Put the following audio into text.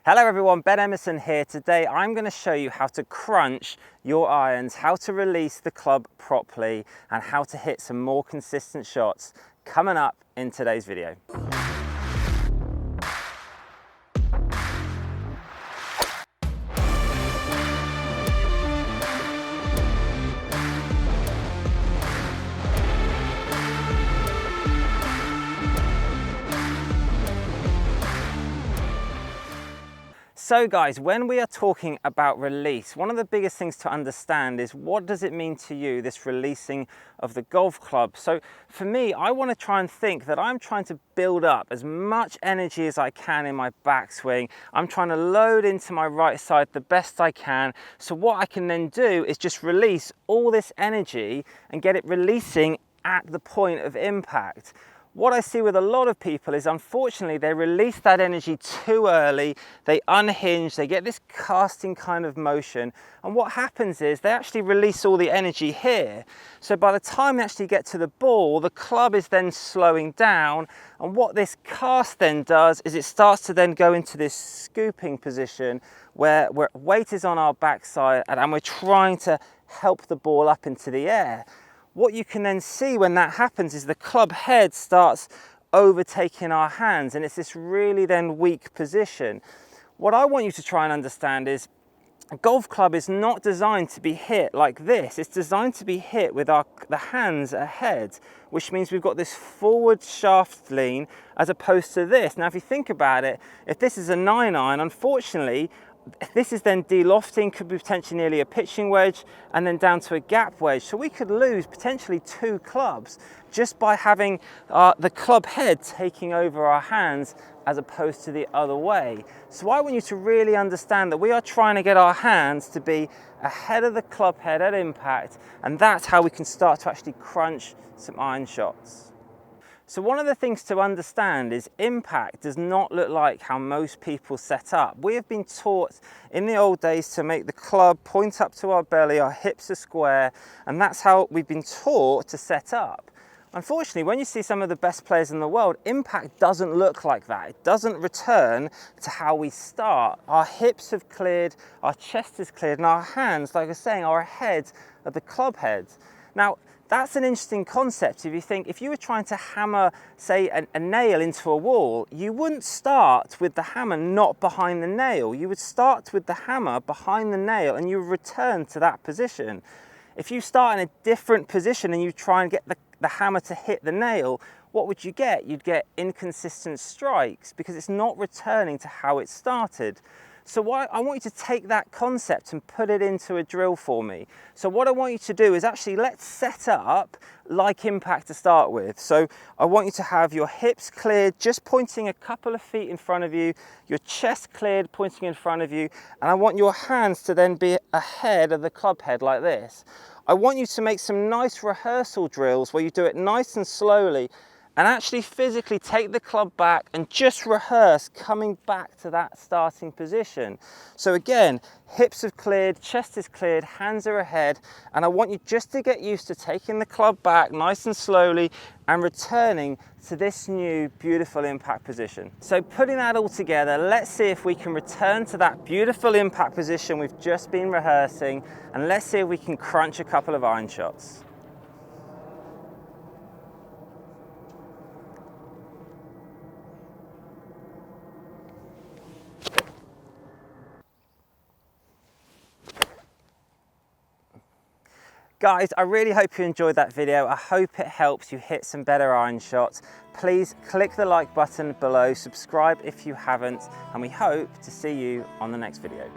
Hello everyone, Ben Emerson here. Today I'm going to show you how to crunch your irons, how to release the club properly, and how to hit some more consistent shots coming up in today's video. So guys, when we are talking about release, one of the biggest things to understand is what does it mean to you, this releasing of the golf club? So for me, I want to try and think that I'm trying to build up as much energy as I can in my backswing. I'm trying to load into my right side the best I can. So what I can then do is just release all this energy and get it releasing at the point of impact. What I see with a lot of people is, unfortunately, they release that energy too early, they unhinge, they get this casting kind of motion, and what happens is they actually release all the energy here. So by the time they actually get to the ball, the club is then slowing down, and what this cast then does is it starts to then go into this scooping position where weight is on our backside and we're trying to help the ball up into the air. What you can then see when that happens is the club head starts overtaking our hands, and it's this really then weak position. What I want you to try and understand is a golf club is not designed to be hit like this. It's designed to be hit with the hands ahead, which means we've got this forward shaft lean as opposed to this. Now, if you think about it, if this is a 9-iron, unfortunately, this is then de-lofting, could be potentially nearly a pitching wedge, and then down to a gap wedge. So we could lose potentially 2 clubs just by having the club head taking over our hands as opposed to the other way. So I want you to really understand that we are trying to get our hands to be ahead of the club head at impact, and that's how we can start to actually crunch some iron shots. So one of the things to understand is impact does not look like how most people set up. We have been taught in the old days to make the club point up to our belly, our hips are square, and that's how we've been taught to set up. Unfortunately, when you see some of the best players in the world, impact doesn't look like that. It doesn't return to how we start. Our hips have cleared, our chest is cleared, and our hands, like I was saying, are ahead of the club head. Now, that's an interesting concept. If you were trying to hammer, say, a nail into a wall, you wouldn't start with the hammer not behind the nail. You would start with the hammer behind the nail and you would return to that position. If you start in a different position and you try and get the hammer to hit the nail, what would you get? You'd get inconsistent strikes because it's not returning to how it started. So I want you to take that concept and put it into a drill for me. So what I want you to do is actually let's set up like impact to start with. So I want you to have your hips cleared, just pointing a couple of feet in front of you, your chest cleared, pointing in front of you, and I want your hands to then be ahead of the club head like this. I want you to make some nice rehearsal drills where you do it nice and slowly and actually physically take the club back and just rehearse coming back to that starting position. So again, hips have cleared, chest is cleared, hands are ahead, and I want you just to get used to taking the club back nice and slowly and returning to this new beautiful impact position. So putting that all together, let's see if we can return to that beautiful impact position we've just been rehearsing, and let's see if we can crunch a couple of iron shots. Guys, I really hope you enjoyed that video. I hope it helps you hit some better iron shots. Please click the like button below, subscribe if you haven't, and we hope to see you on the next video.